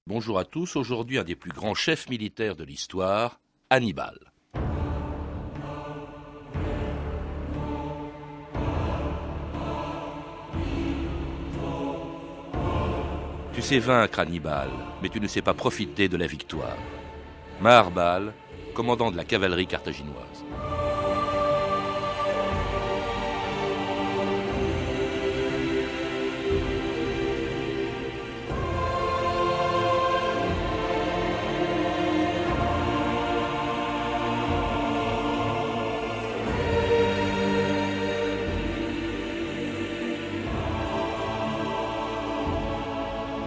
Bonjour à tous, aujourd'hui un des plus grands chefs militaires de l'histoire, Hannibal. Tu sais vaincre Hannibal, mais tu ne sais pas profiter de la victoire. Maharbal, commandant de la cavalerie carthaginoise.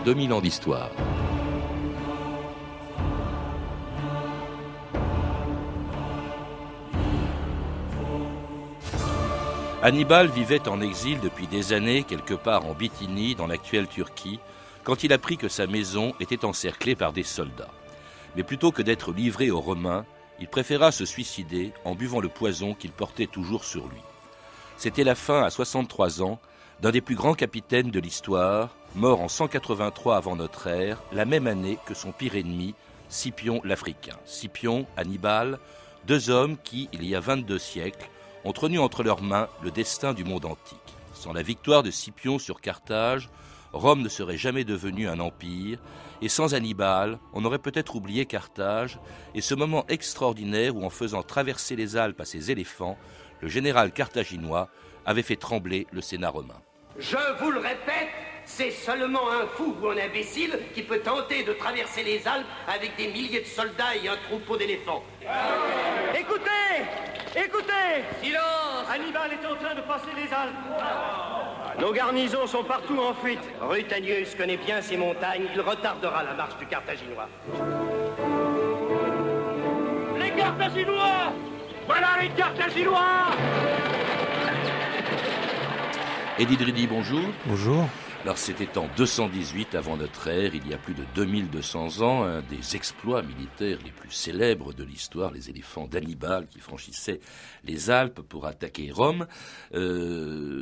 « 2000 ans d'histoire. Hannibal vivait en exil depuis des années quelque part en Bithynie, dans l'actuelle Turquie, quand il apprit que sa maison était encerclée par des soldats. Mais plutôt que d'être livré aux Romains, il préféra se suicider en buvant le poison qu'il portait toujours sur lui. C'était la fin à 63 ans d'un des plus grands capitaines de l'histoire, mort en 183 avant notre ère, la même année que son pire ennemi, Scipion l'Africain. Scipion, Hannibal, deux hommes qui, il y a 22 siècles, ont tenu entre leurs mains le destin du monde antique. Sans la victoire de Scipion sur Carthage, Rome ne serait jamais devenue un empire, et sans Hannibal, on aurait peut-être oublié Carthage, et ce moment extraordinaire où, en faisant traverser les Alpes à ses éléphants, le général carthaginois avait fait trembler le Sénat romain. Je vous le répète, c'est seulement un fou ou un imbécile qui peut tenter de traverser les Alpes avec des milliers de soldats et un troupeau d'éléphants. Écoutez! Écoutez! Silence! Hannibal est en train de passer les Alpes. Nos garnisons sont partout en fuite. Rutanius connaît bien ces montagnes, il retardera la marche du Carthaginois. Les Carthaginois! Voilà les Carthaginois! Eddie Driddy, bonjour. Bonjour. Alors c'était en 218 avant notre ère, il y a plus de 2200 ans, un des exploits militaires les plus célèbres de l'histoire, les éléphants d'Hannibal qui franchissaient les Alpes pour attaquer Rome.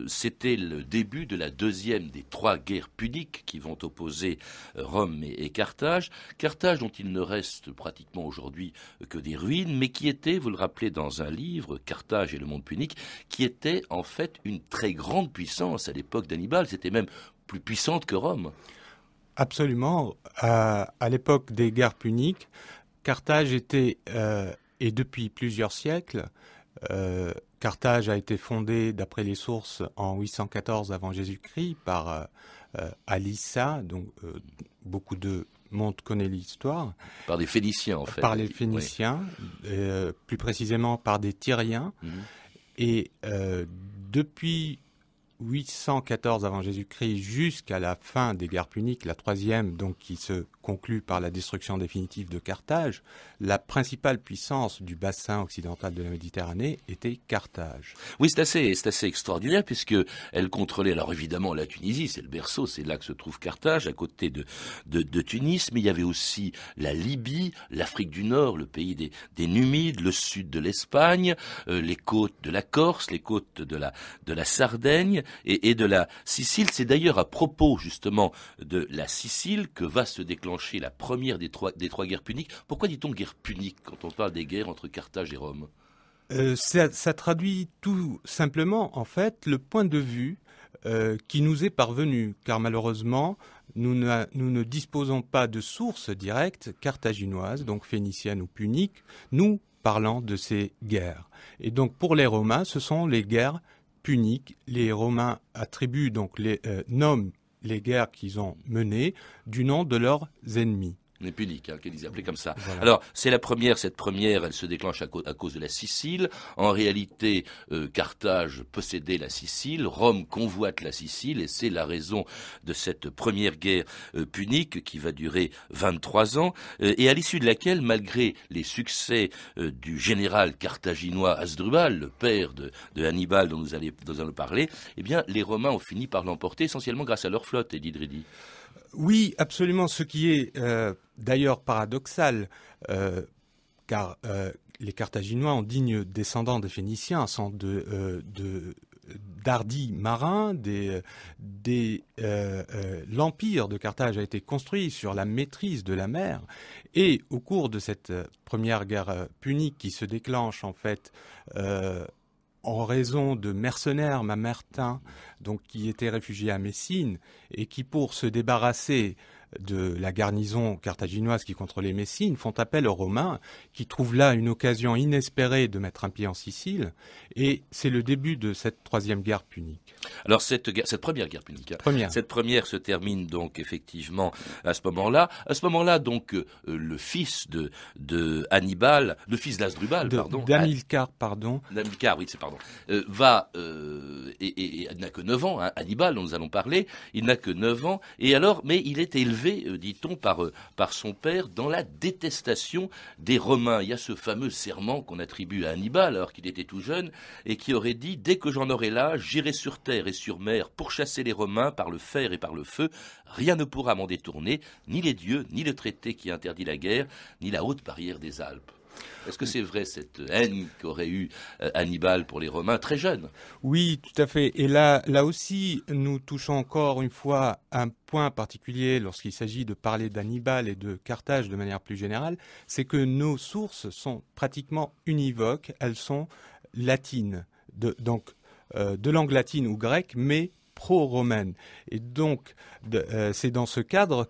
C'était le début de la deuxième des trois guerres puniques qui vont opposer Rome et Carthage. Carthage dont il ne reste pratiquement aujourd'hui que des ruines, mais qui était, vous le rappelez dans un livre, Carthage et le monde punique, qui était en fait une très grande puissance à l'époque d'Hannibal. C'était même plus puissante que Rome. Absolument. À l'époque des guerres puniques, Carthage était, et depuis plusieurs siècles, Carthage a été fondée, d'après les sources, en 814 avant Jésus-Christ par Alissa, donc beaucoup de monde connaît l'histoire. Par des Phéniciens, en fait. Par les Phéniciens, oui. Plus précisément par des Tyriens. Et depuis 814 avant Jésus-Christ jusqu'à la fin des guerres puniques, la troisième, donc qui se conclut par la destruction définitive de Carthage, la principale puissance du bassin occidental de la Méditerranée était Carthage. Oui, c'est assez extraordinaire puisque elle contrôlait, alors évidemment la Tunisie, c'est le berceau, c'est là que se trouve Carthage, à côté de Tunis, mais il y avait aussi la Libye, l'Afrique du Nord, le pays des Numides, le sud de l'Espagne, les côtes de la Corse, les côtes de la Sardaigne, et de la Sicile. C'est d'ailleurs à propos justement de la Sicile que va se déclencher la première des trois guerres puniques. Pourquoi dit-on guerre punique quand on parle des guerres entre Carthage et Rome ? Ça traduit tout simplement en fait le point de vue qui nous est parvenu, car malheureusement nous ne disposons pas de sources directes carthaginoises, donc phéniciennes ou puniques, nous parlant de ces guerres. Et donc pour les Romains, ce sont les guerres puniques. Les Romains attribuent donc nomment les guerres qu'ils ont menées du nom de leurs ennemis. Les puniques, qu'ils appelaient comme ça. Voilà. Alors, c'est la première, cette première, elle se déclenche à cause de la Sicile. En réalité, Carthage possédait la Sicile, Rome convoite la Sicile, et c'est la raison de cette première guerre punique qui va durer 23 ans, et à l'issue de laquelle, malgré les succès du général carthaginois Hasdrubal, le père de Hannibal dont nous allons parler, eh bien, les Romains ont fini par l'emporter, essentiellement grâce à leur flotte, Eddie Driddy. Oui, absolument, ce qui est d'ailleurs paradoxal, car les Carthaginois, en dignes descendants des Phéniciens, sont d'hardis marins. L'empire de Carthage a été construit sur la maîtrise de la mer. Et au cours de cette première guerre punique qui se déclenche en fait en raison de mercenaires mamertins, donc qui étaient réfugiés à Messine et qui, pour se débarrasser de la garnison carthaginoise qui contrôlait Messine, font appel aux Romains, qui trouvent là une occasion inespérée de mettre un pied en Sicile, et c'est le début de cette troisième guerre punique. Alors cette première guerre punique, cette première se termine donc effectivement à ce moment-là. À ce moment-là, donc le fils de Hannibal, le fils d'Asdrubal, d'Hamilcar, d'Hamilcar, oui, va et il n'a que 9 ans. Hannibal, dont nous allons parler, il n'a que 9 ans, et alors, mais il est élevé, dit-on, par son père dans la détestation des Romains. Il y a ce fameux serment qu'on attribue à Hannibal alors qu'il était tout jeune et qui aurait dit: dès que j'en aurai l'âge, j'irai sur terre et sur mer pour chasser les Romains par le fer et par le feu. Rien ne pourra m'en détourner, ni les dieux, ni le traité qui interdit la guerre, ni la haute barrière des Alpes. Est-ce que c'est vrai cette haine qu'aurait eue Hannibal pour les Romains très jeune? Oui, tout à fait. Et là aussi, nous touchons encore une fois un point particulier lorsqu'il s'agit de parler d'Hannibal et de Carthage de manière plus générale, c'est que nos sources sont pratiquement univoques, elles sont latines, donc de langue latine ou grecque, mais pro-romaine. Et donc, c'est dans ce cadre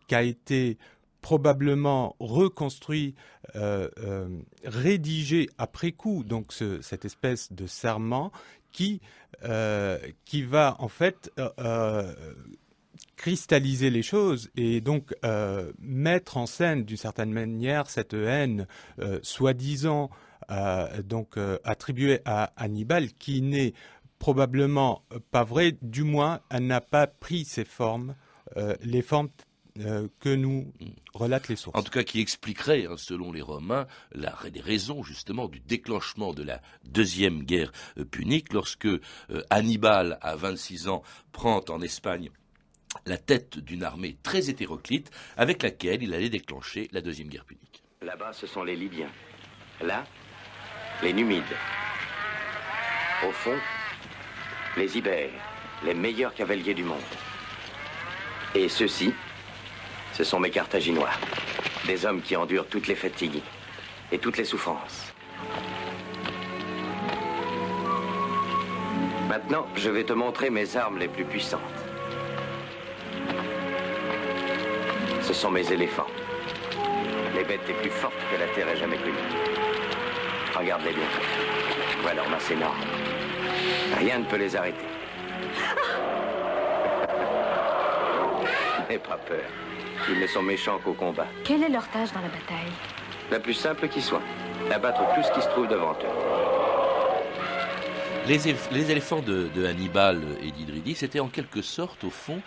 qu'a été probablement reconstruit, rédigé après coup, donc cette espèce de serment qui va en fait cristalliser les choses et donc mettre en scène d'une certaine manière cette haine soi-disant attribuée à Hannibal, qui n'est probablement pas vraie, du moins elle n'a pas pris ces formes, les formes que nous relatent les sources. En tout cas, qui expliquerait, selon les Romains, des raisons justement du déclenchement de la deuxième guerre punique, lorsque Hannibal, à 26 ans, prend en Espagne la tête d'une armée très hétéroclite avec laquelle il allait déclencher la deuxième guerre punique. Là-bas, ce sont les Libyens. Là, les Numides. Au fond, les Ibères, les meilleurs cavaliers du monde. Et ceux-ci, ce sont mes Carthaginois, des hommes qui endurent toutes les fatigues et toutes les souffrances. Maintenant, je vais te montrer mes armes les plus puissantes. Ce sont mes éléphants, les bêtes les plus fortes que la Terre ait jamais connues. Regarde-les bien. Voilà leur masse énorme. Rien ne peut les arrêter. N'aie pas peur. Ils ne sont méchants qu'au combat. Quelle est leur tâche dans la bataille? La plus simple qui soit. Abattre tout ce qui se trouve devant eux. Les éléphants de Hannibal et d'Hydridis étaient en quelque sorte, au fond,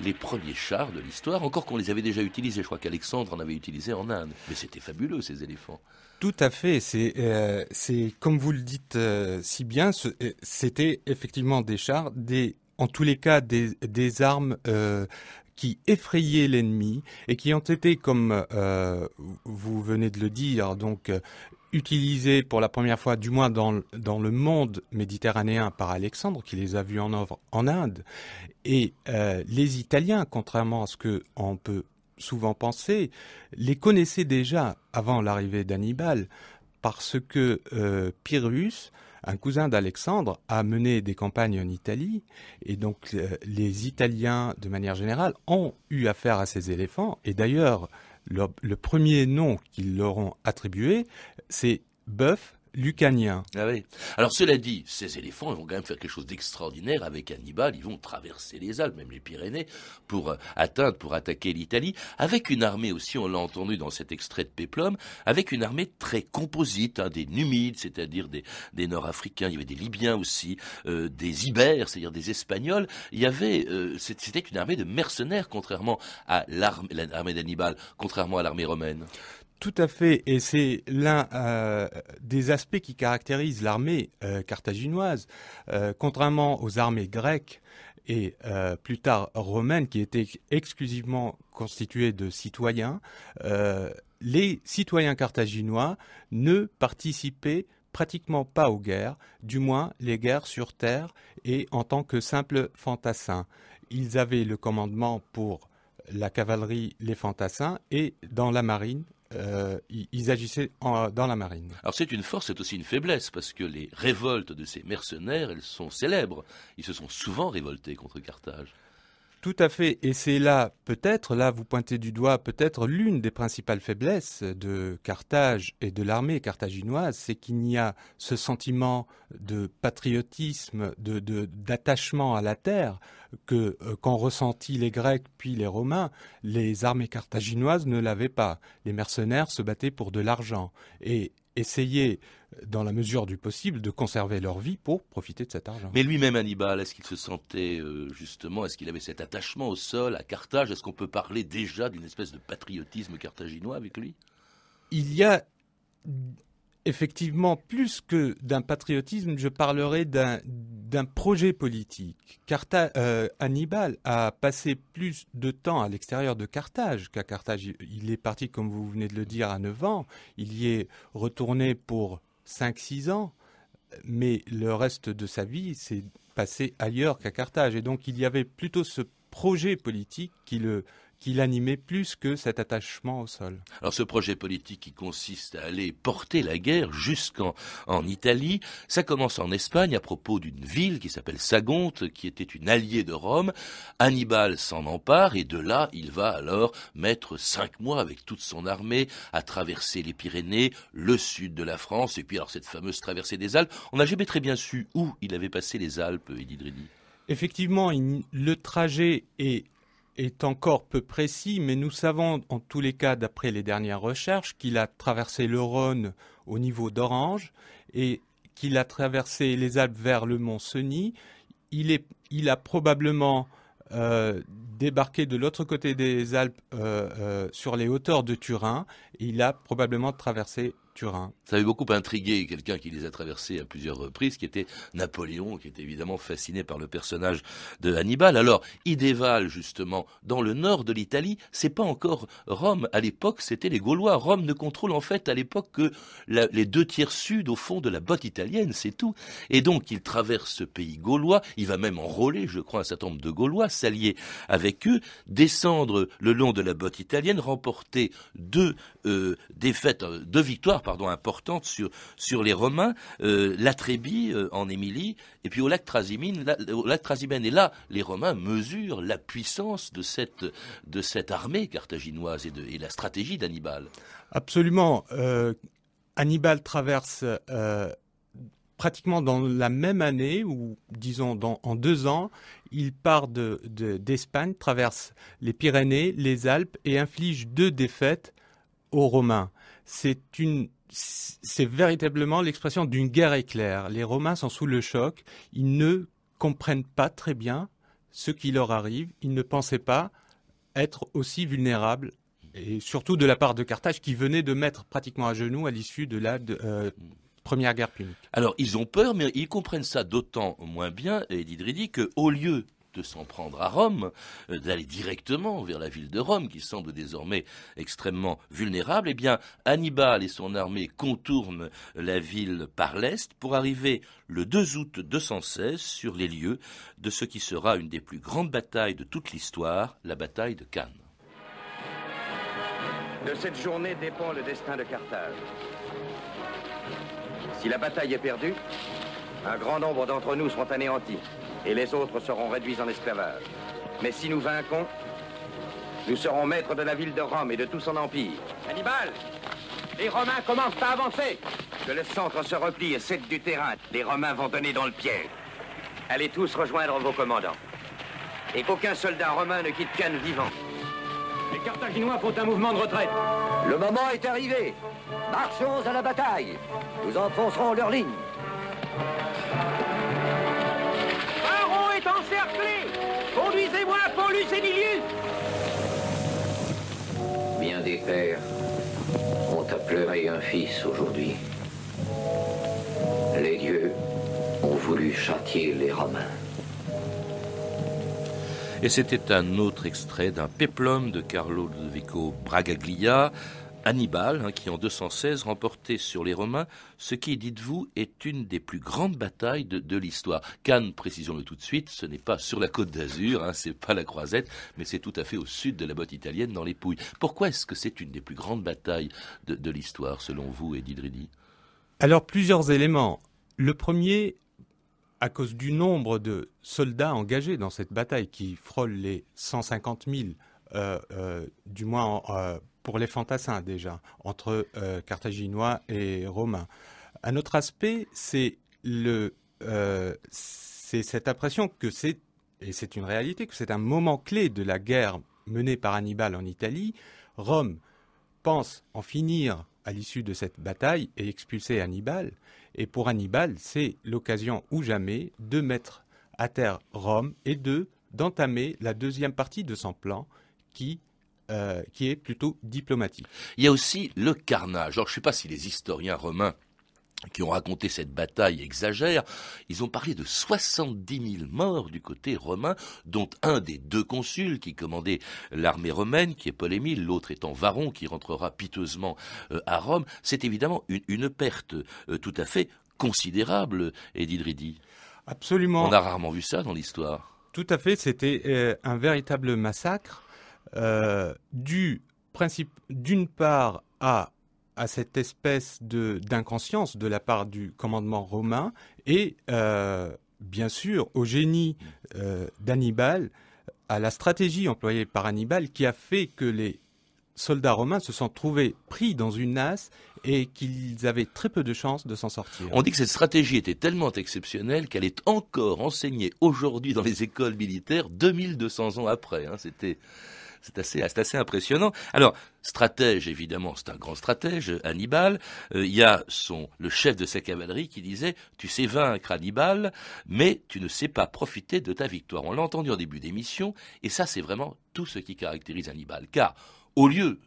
les premiers chars de l'histoire, encore qu'on les avait déjà utilisés. Je crois qu'Alexandre en avait utilisé en Inde. Mais c'était fabuleux, ces éléphants. Tout à fait. C'est comme vous le dites si bien, c'était effectivement des chars, en tous les cas des armes qui effrayaient l'ennemi et qui ont été, comme vous venez de le dire, donc utilisés pour la première fois, du moins dans le monde méditerranéen, par Alexandre, qui les a vus en œuvre en Inde. Et les Italiens, contrairement à ce qu'on peut souvent penser, les connaissaient déjà avant l'arrivée d'Hannibal, parce que Pyrrhus, un cousin d'Alexandre, a mené des campagnes en Italie, et donc les Italiens, de manière générale, ont eu affaire à ces éléphants, et d'ailleurs, le premier nom qu'ils leur ont attribué, c'est bœuf lucanien. Ah oui. Alors cela dit, ces éléphants, ils vont quand même faire quelque chose d'extraordinaire avec Hannibal. Ils vont traverser les Alpes, même les Pyrénées, pour attaquer l'Italie, avec une armée aussi, on l'a entendu dans cet extrait de Péplum, avec une armée très composite, des Numides, c'est-à-dire des Nord-Africains, il y avait des Libyens aussi, des Ibères, c'est-à-dire des Espagnols. Il y avait, c'était une armée de mercenaires, contrairement à l'armée d'Hannibal, contrairement à l'armée romaine. Tout à fait, et c'est l'un des aspects qui caractérise l'armée carthaginoise, contrairement aux armées grecques et plus tard romaines qui étaient exclusivement constituées de citoyens. Les citoyens carthaginois ne participaient pratiquement pas aux guerres, du moins les guerres sur terre et en tant que simples fantassins. Ils avaient le commandement pour la cavalerie, les fantassins, et dans la marine, ils agissaient dans la marine. Alors c'est une force, c'est aussi une faiblesse, parce que les révoltes de ces mercenaires, elles sont célèbres. Ils se sont souvent révoltés contre Carthage. Tout à fait, et c'est là, peut-être, là vous pointez du doigt, peut-être l'une des principales faiblesses de Carthage et de l'armée carthaginoise, c'est qu'il n'y a ce sentiment de patriotisme, d'attachement à la terre qu'ont ressenti les Grecs puis les Romains. Les armées carthaginoises ne l'avaient pas. Les mercenaires se battaient pour de l'argent et essayaient, dans la mesure du possible, de conserver leur vie pour profiter de cet argent. Mais lui-même, Hannibal, est-ce qu'il se sentait justement, est-ce qu'il avait cet attachement au sol, à Carthage? Est-ce qu'on peut parler déjà d'une espèce de patriotisme carthaginois avec lui? Il y a effectivement plus que d'un patriotisme, je parlerai d'un projet politique. Hannibal a passé plus de temps à l'extérieur de Carthage qu'à Carthage. Il est parti, comme vous venez de le dire, à 9 ans. Il y est retourné pour 5-6 ans, mais le reste de sa vie s'est passé ailleurs qu'à Carthage. Et donc il y avait plutôt ce projet politique qui l'animait plus que cet attachement au sol. Alors ce projet politique qui consiste à aller porter la guerre jusqu'en Italie, ça commence en Espagne à propos d'une ville qui s'appelle Sagonte, qui était une alliée de Rome. Hannibal s'en empare et de là, il va alors mettre 5 mois avec toute son armée à traverser les Pyrénées, le sud de la France, et puis alors cette fameuse traversée des Alpes. On n'a jamais très bien su où il avait passé les Alpes, Eddie Dridi. Effectivement, le trajet est encore peu précis, mais nous savons en tous les cas, d'après les dernières recherches, qu'il a traversé le Rhône au niveau d'Orange et qu'il a traversé les Alpes vers le mont Cenis. Il a probablement débarqué de l'autre côté des Alpes sur les hauteurs de Turin. Et il a probablement traversé Turin. Ça avait beaucoup intrigué quelqu'un qui les a traversés à plusieurs reprises, qui était Napoléon, qui était évidemment fasciné par le personnage de Hannibal. Alors, il dévale justement dans le nord de l'Italie. C'est pas encore Rome. À l'époque, c'était les Gaulois. Rome ne contrôle en fait à l'époque que les 2/3 sud au fond de la botte italienne, c'est tout. Et donc, il traverse ce pays gaulois. Il va même enrôler, je crois, un certain nombre de Gaulois, s'allier avec eux, descendre le long de la botte italienne, remporter deux victoires importantes sur les Romains, la Trébie en Émilie, et puis au lac Trasimène. Et là, les Romains mesurent la puissance de cette armée carthaginoise et la stratégie d'Hannibal. Absolument. Hannibal traverse pratiquement dans la même année, ou disons en 2 ans, il part d'Espagne, traverse les Pyrénées, les Alpes et inflige 2 défaites aux Romains. C'est véritablement l'expression d'une guerre éclair. Les Romains sont sous le choc, ils ne comprennent pas très bien ce qui leur arrive, ils ne pensaient pas être aussi vulnérables, et surtout de la part de Carthage qui venait de mettre pratiquement à genoux à l'issue de la première guerre punique. Alors ils ont peur, mais ils comprennent ça d'autant moins bien, Eddie Dridi, qu'au lieu de s'en prendre à Rome, d'aller directement vers la ville de Rome, qui semble désormais extrêmement vulnérable, eh bien, Hannibal et son armée contournent la ville par l'est pour arriver le 2 août 216 sur les lieux de ce qui sera une des plus grandes batailles de toute l'histoire, la bataille de Cannes. De cette journée dépend le destin de Carthage. Si la bataille est perdue, un grand nombre d'entre nous seront anéantis et les autres seront réduits en esclavage. Mais si nous vainquons, nous serons maîtres de la ville de Rome et de tout son empire. Hannibal, les Romains commencent à avancer. Que le centre se replie et cède du terrain. Les Romains vont donner dans le piège. Allez tous rejoindre vos commandants. Et qu'aucun soldat romain ne quitte Cannes vivant. Les Carthaginois font un mouvement de retraite. Le moment est arrivé. Marchons à la bataille. Nous enfoncerons leur ligne. Varron est encerclé. Conduisez-moi Paulus Emilius. Bien des pères ont à pleurer un fils aujourd'hui. Les dieux ont voulu châtier les Romains. Et c'était un autre extrait d'un péplum de Carlo Ludovico Bragaglia, Hannibal, qui en 216 remportait sur les Romains ce qui, dites-vous, est une des plus grandes batailles de l'histoire. Cannes, précisons-le tout de suite, ce n'est pas sur la côte d'Azur, c'est pas la Croisette, mais c'est tout à fait au sud de la botte italienne, dans les Pouilles. Pourquoi est-ce que c'est une des plus grandes batailles de l'histoire, selon vous, Eddie Driddy? Alors, plusieurs éléments. Le premier, à cause du nombre de soldats engagés dans cette bataille, qui frôle les 150 000, du moins pour les fantassins déjà, entre Carthaginois et Romains. Un autre aspect, c'est cette impression que et c'est une réalité, que c'est un moment clé de la guerre menée par Hannibal en Italie. Rome pense en finir à l'issue de cette bataille et expulser Hannibal. Et pour Hannibal, c'est l'occasion ou jamais de mettre à terre Rome et d'entamer la deuxième partie de son plan qui est plutôt diplomatique. Il y a aussi le carnage. Alors, je ne sais pas si les historiens romains qui ont raconté cette bataille exagèrent. Ils ont parlé de 70 000 morts du côté romain, dont un des deux consuls qui commandait l'armée romaine, qui est Paul Émile, l'autre étant Varron, qui rentrera piteusement à Rome. C'est évidemment une perte tout à fait considérable, Eddie Driddy. Absolument. On a rarement vu ça dans l'histoire. Tout à fait, c'était un véritable massacre. Dû d'une part à cette espèce d'inconscience de la part du commandement romain et bien sûr au génie d'Hannibal, à la stratégie employée par Hannibal qui a fait que les soldats romains se sont trouvés pris dans une nasse et qu'ils avaient très peu de chances de s'en sortir. On dit que cette stratégie était tellement exceptionnelle qu'elle est encore enseignée aujourd'hui dans les écoles militaires 2200 ans après. C'est assez impressionnant. Alors, stratège, évidemment, c'est un grand stratège, Hannibal. Il y a le chef de sa cavalerie qui disait « Tu sais vaincre Hannibal, mais tu ne sais pas profiter de ta victoire ». On l'a entendu en début d'émission, et ça, c'est vraiment tout ce qui caractérise Hannibal. Car, au lieu,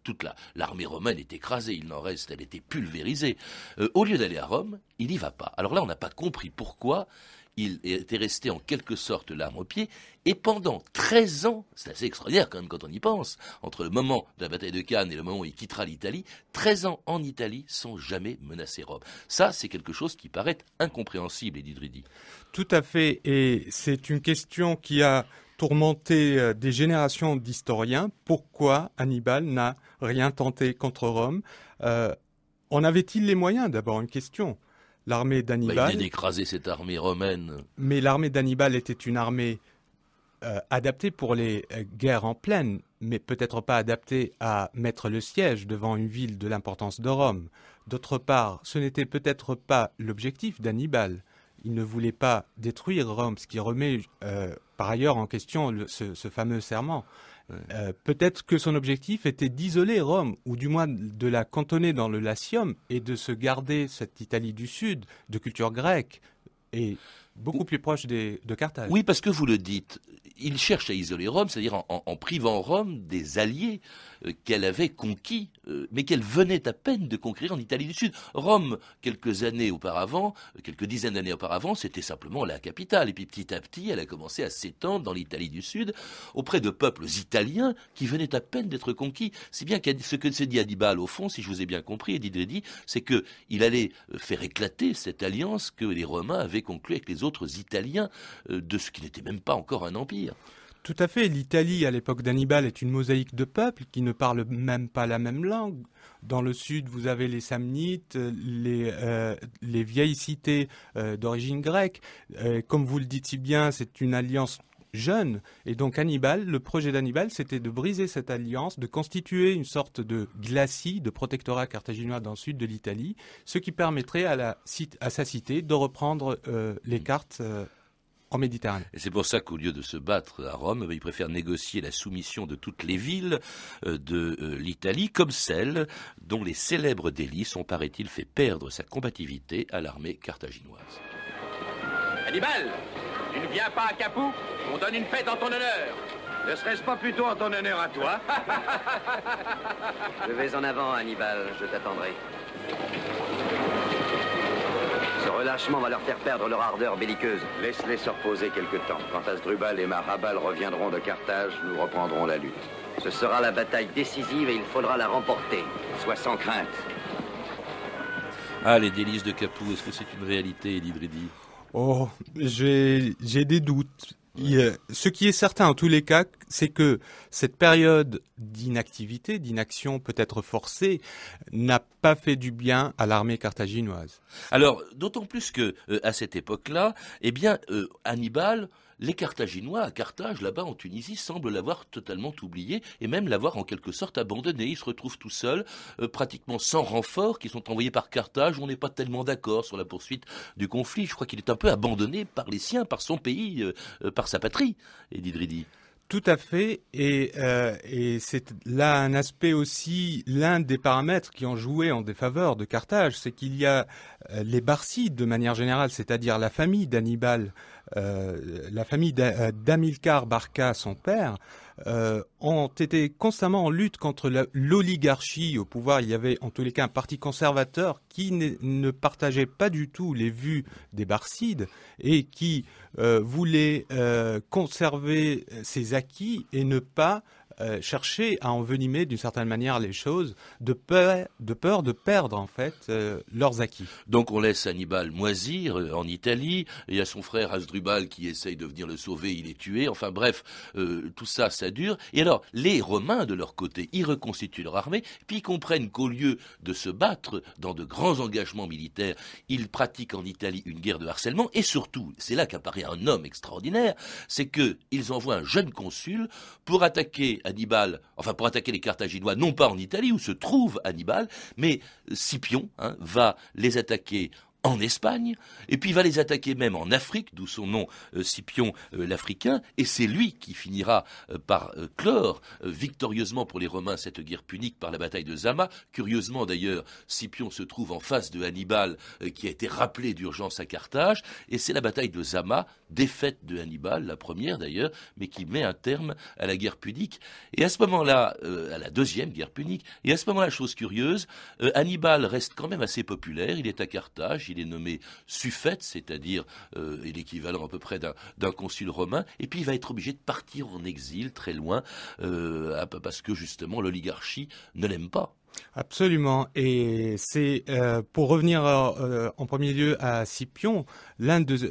toute l'armée romaine est écrasée, il n'en reste, elle était pulvérisée. Au lieu d'aller à Rome, il n'y va pas. Alors là, on n'a pas compris pourquoi. Il était resté en quelque sorte l'arme au pied, et pendant 13 ans, c'est assez extraordinaire quand même quand on y pense, entre le moment de la bataille de Cannes et le moment où il quittera l'Italie, 13 ans en Italie sans jamais menacer Rome. Ça, c'est quelque chose qui paraît incompréhensible, Eddie Driddy. Tout à fait, et c'est une question qui a tourmenté des générations d'historiens. Pourquoi Hannibal n'a rien tenté contre Rome? En avait-il les moyens? D'abord, une question. L'armée d'Hannibal... il vient d'écraser cette armée romaine. Mais l'armée d'Hannibal était une armée adaptée pour les guerres en plaine, mais peut-être pas adaptée à mettre le siège devant une ville de l'importance de Rome. D'autre part, ce n'était peut-être pas l'objectif d'Hannibal. Il ne voulait pas détruire Rome, ce qui remet par ailleurs en question ce fameux serment. Peut-être que son objectif était d'isoler Rome, ou du moins de la cantonner dans le Latium, et de se garder cette Italie du Sud, de culture grecque, et beaucoup plus proche de Carthage. Oui, parce que vous le dites, il cherche à isoler Rome, c'est-à-dire en privant Rome des alliés qu'elle avait conquis, mais qu'elle venait à peine de conquérir en Italie du Sud. Rome, quelques dizaines d'années auparavant, c'était simplement la capitale. Et puis petit à petit, elle a commencé à s'étendre dans l'Italie du Sud, auprès de peuples italiens qui venaient à peine d'être conquis. C'est bien ce que s'est dit Hannibal, au fond, si je vous ai bien compris, Eddie Driddy, c'est qu'il allait faire éclater cette alliance que les Romains avaient conclue avec les autres Italiens, de ce qui n'était même pas encore un empire. Tout à fait. L'Italie, à l'époque d'Hannibal, est une mosaïque de peuples qui ne parlent même pas la même langue. Dans le sud, vous avez les Samnites, les vieilles cités d'origine grecque. Comme vous le dites si bien, c'est une alliance jeune. Et donc le projet d'Hannibal, c'était de briser cette alliance, de constituer une sorte de glacis, de protectorat carthaginois dans le sud de l'Italie, ce qui permettrait à sa cité de reprendre les cartes en Méditerranée. Et c'est pour ça qu'au lieu de se battre à Rome, il préfère négocier la soumission de toutes les villes de l'Italie, comme celles dont les célèbres délices ont, paraît-il, fait perdre sa combativité à l'armée carthaginoise. Hannibal, tu ne viens pas à Capoue? On donne une fête en ton honneur. Ne serait-ce pas plutôt en ton honneur à toi? Je vais en avant, Hannibal, je t'attendrai. Ce relâchement va leur faire perdre leur ardeur belliqueuse. Laisse-les se reposer quelque temps. Quand Hasdrubal et Mahabal reviendront de Carthage, nous reprendrons la lutte. Ce sera la bataille décisive et il faudra la remporter. Sois sans crainte. Ah, les délices de Capoue, est-ce que c'est une réalité, Elie Dridi? Oh, j'ai des doutes. Ce qui est certain en tous les cas, c'est que cette période d'inactivité, d'inaction peut-être forcée, n'a pas fait du bien à l'armée carthaginoise. Alors, d'autant plus que à cette époque-là, eh bien, Hannibal, les Carthaginois à Carthage, là-bas en Tunisie, semblent l'avoir totalement oublié et même l'avoir en quelque sorte abandonné. Il se retrouve tout seul, pratiquement sans renforts qui sont envoyés par Carthage. On n'est pas tellement d'accord sur la poursuite du conflit. Je crois qu'il est un peu abandonné par les siens, par son pays, par sa patrie, Elie Dridi. Tout à fait, et c'est là un aspect aussi, l'un des paramètres qui ont joué en défaveur de Carthage, c'est qu'il y a les Barcides de manière générale, c'est-à-dire la famille d'Hannibal, la famille d'Hamilcar Barca, son père, ont été constamment en lutte contre l'oligarchie au pouvoir. Il y avait en tous les cas un parti conservateur qui ne partageait pas du tout les vues des Barcides et qui voulait conserver ses acquis et ne pas chercher à envenimer d'une certaine manière les choses de peur de perdre en fait leurs acquis. Donc on laisse Hannibal moisir en Italie, et il y a son frère Hasdrubal qui essaye de venir le sauver, il est tué, enfin bref, tout ça, ça dure. Et alors les Romains de leur côté, ils reconstituent leur armée, puis ils comprennent qu'au lieu de se battre dans de grands engagements militaires, ils pratiquent en Italie une guerre de harcèlement, et surtout, c'est là qu'apparaît un homme extraordinaire, c'est qu'ils envoient un jeune consul pour attaquer Hannibal, enfin pour attaquer les Carthaginois, non pas en Italie où se trouve Hannibal, mais Scipion va les attaquer en Espagne, et puis il va les attaquer même en Afrique, d'où son nom Scipion l'Africain, et c'est lui qui finira par clore victorieusement pour les Romains cette guerre punique par la bataille de Zama. Curieusement d'ailleurs, Scipion se trouve en face de Hannibal qui a été rappelé d'urgence à Carthage, et c'est la bataille de Zama, défaite de Hannibal, la première d'ailleurs, mais qui met un terme à la guerre punique. Et à ce moment-là, à la deuxième guerre punique, et à ce moment-là, chose curieuse, Hannibal reste quand même assez populaire, il est à Carthage, il est nommé suffète, c'est-à-dire l'équivalent à peu près d'un consul romain, et puis il va être obligé de partir en exil très loin, parce que justement l'oligarchie ne l'aime pas. Absolument, et c'est pour revenir en premier lieu à Scipion, l'un des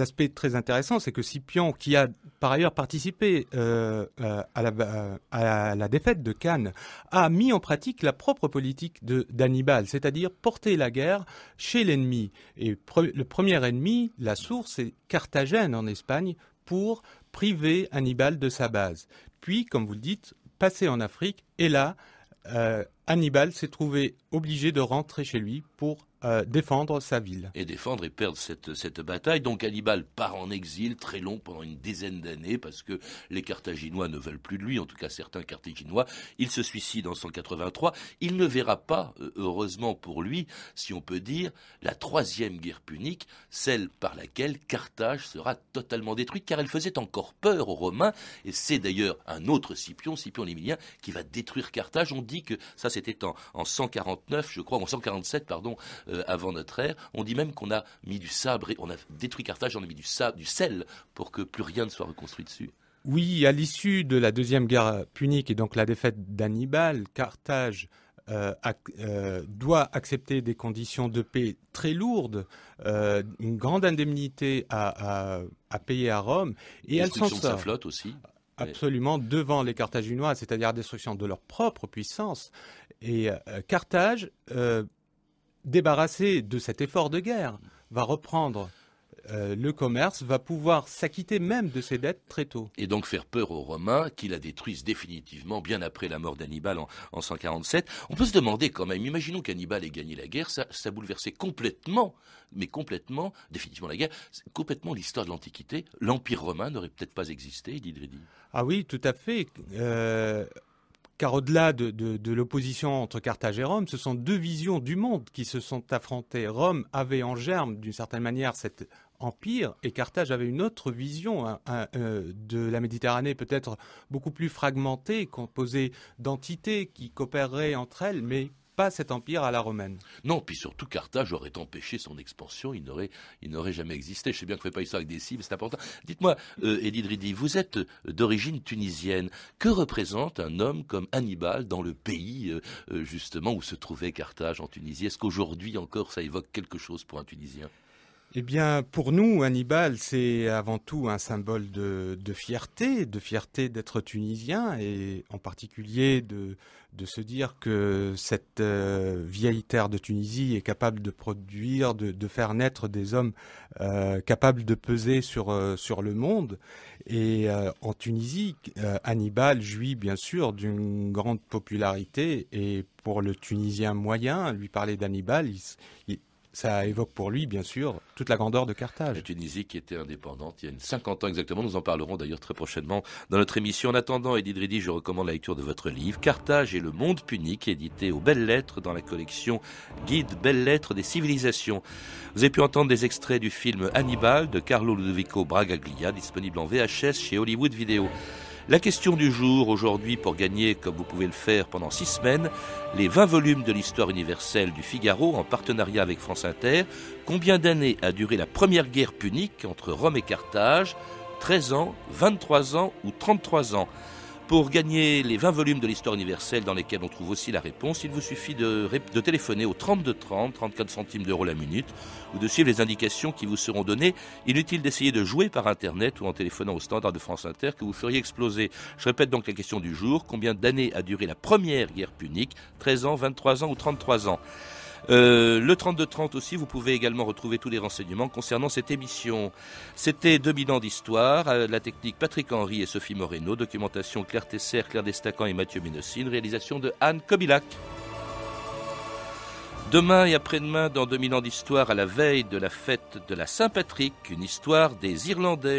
aspects très intéressants, c'est que Scipion, qui a par ailleurs participé à la défaite de Cannes, a mis en pratique la propre politique d'Hannibal, c'est-à-dire porter la guerre chez l'ennemi. Et le premier ennemi, la source, c'est Carthagène en Espagne, pour priver Hannibal de sa base. Puis, comme vous le dites, passer en Afrique, et là, Hannibal s'est trouvé obligé de rentrer chez lui pour défendre sa ville. Et défendre et perdre cette bataille. Donc Hannibal part en exil très long pendant une dizaine d'années parce que les Carthaginois ne veulent plus de lui, en tout cas certains Carthaginois. Il se suicide en 183. Il ne verra pas, heureusement pour lui, si on peut dire, la troisième guerre punique, celle par laquelle Carthage sera totalement détruite, car elle faisait encore peur aux Romains. Et c'est d'ailleurs un autre Scipion l'Émilien, qui va détruire Carthage. On dit que ça c'était en 149, je crois, en 147, pardon, avant notre ère. On dit même qu'on a mis du sabre, on a détruit Carthage, on a mis du sel pour que plus rien ne soit reconstruit dessus. Oui, à l'issue de la deuxième guerre punique et donc la défaite d'Hannibal, Carthage doit accepter des conditions de paix très lourdes, une grande indemnité à payer à Rome, et elle s'en sort. Destruction de sa flotte aussi. Absolument, devant les Carthaginois, c'est-à-dire la destruction de leur propre puissance. Et Carthage, débarrassé de cet effort de guerre, va reprendre le commerce, va pouvoir s'acquitter même de ses dettes très tôt. Et donc faire peur aux Romains qui la détruisent définitivement bien après la mort d'Hannibal en 147. On peut se demander quand même, imaginons qu'Hannibal ait gagné la guerre, ça bouleversait complètement, définitivement la guerre, complètement l'histoire de l'Antiquité. L'Empire romain n'aurait peut-être pas existé, dit Dridi. Ah oui, tout à fait. Car au-delà de l'opposition entre Carthage et Rome, ce sont deux visions du monde qui se sont affrontées. Rome avait en germe, d'une certaine manière, cet empire, et Carthage avait une autre vision de la Méditerranée, peut-être beaucoup plus fragmentée, composée d'entités qui coopéreraient entre elles, mais pas cet empire à la romaine. Non, puis surtout Carthage aurait empêché son expansion, il n'aurait jamais existé. Je sais bien qu'on ne fait pas histoire avec des cibles, c'est important. Dites-moi, Eddie Dridi, vous êtes d'origine tunisienne. Que représente un homme comme Hannibal dans le pays, justement, où se trouvait Carthage en Tunisie? Est-ce qu'aujourd'hui encore ça évoque quelque chose pour un Tunisien? Eh bien, pour nous, Hannibal, c'est avant tout un symbole de fierté d'être tunisien, et en particulier de se dire que cette vieille terre de Tunisie est capable de produire, de faire naître des hommes capables de peser sur le monde. Et en Tunisie, Hannibal jouit bien sûr d'une grande popularité, et pour le Tunisien moyen, lui parler d'Hannibal, ça évoque pour lui, bien sûr, toute la grandeur de Carthage. La Tunisie qui était indépendante il y a 50 ans exactement. Nous en parlerons d'ailleurs très prochainement dans notre émission. En attendant, Eddie Dridi, je recommande la lecture de votre livre « Carthage et le monde punique », édité aux Belles Lettres dans la collection Guide Belles Lettres des civilisations. Vous avez pu entendre des extraits du film Hannibal de Carlo Ludovico Bragaglia, disponible en VHS chez Hollywood Video. La question du jour, aujourd'hui, pour gagner, comme vous pouvez le faire pendant 6 semaines, les 20 volumes de l'histoire universelle du Figaro en partenariat avec France Inter. Combien d'années a duré la première guerre punique entre Rome et Carthage? 13 ans, 23 ans ou 33 ans? Pour gagner les 20 volumes de l'histoire universelle dans lesquels on trouve aussi la réponse, il vous suffit de téléphoner au 32 30, 34 centimes d'euros la minute, ou de suivre les indications qui vous seront données. Inutile d'essayer de jouer par Internet ou en téléphonant au standard de France Inter que vous feriez exploser. Je répète donc la question du jour. Combien d'années a duré la première guerre punique? 13 ans, 23 ans ou 33 ans? Le 32-30 aussi, vous pouvez également retrouver tous les renseignements concernant cette émission. C'était 2000 ans d'histoire, la technique Patrick Henry et Sophie Moreno, documentation Claire Tesser, Claire Destacan et Mathieu Ménocine, réalisation de Anne Kobilac. Demain et après-demain, dans 2000 ans d'histoire, à la veille de la fête de la Saint-Patrick, une histoire des Irlandais.